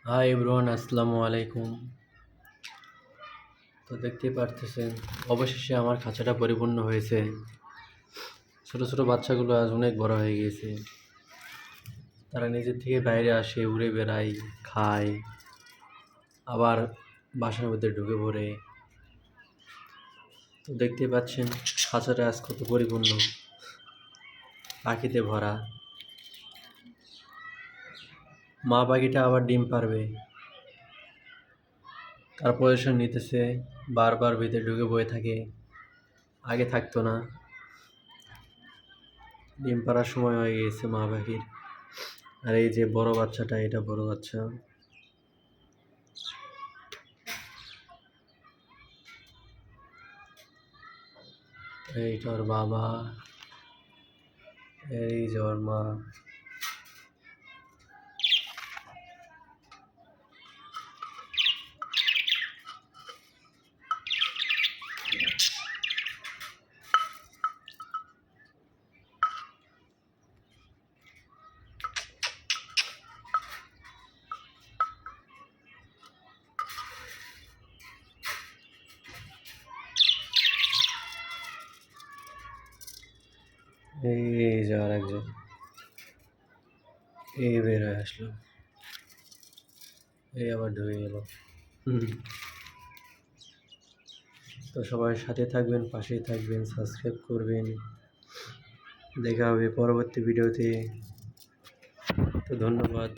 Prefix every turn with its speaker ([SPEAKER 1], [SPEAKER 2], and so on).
[SPEAKER 1] Hi everyone, আসসালামু আলাইকুম। তো দেখতেই পারতেছেন, অবশেষে আমার খাঁচাটা পরিপূর্ণ হয়েছে। ছোট ছোট বাচ্চাগুলো আজ অনেক বড় হয়ে গিয়েছে। তারা নিজের থেকে বাইরে আসে, উড়ে বেড়ায়, খায়, আবার বাসার মধ্যে ঢুকে পড়ে। তো দেখতেই পাচ্ছেন খাঁচাটা আজ কত পরিপূর্ণ, পাখিতে ভরা। মা পাখিটা আবার ডিম পারবে, তার পজিশন নিতেছে, বারবার ভিতরে ঢুকে বয়ে থাকে। আগে থাকতো না। ডিম পাড়ার সময় হয়ে গেছে মা পাখির। আর এই যে বড় বাচ্চাটা, এটা বড় বাচ্চা। এইটা ওর বাবা, এই যে ওর মা। এই যে আর একজন, এই বের হয়ে আসলো, এই আবার ঢুকে গেল। তো সবাই সাথে থাকবেন, পাশেই থাকবেন, সাবস্ক্রাইব করবেন। দেখা হবে পরবর্তী ভিডিওতে। তো ধন্যবাদ।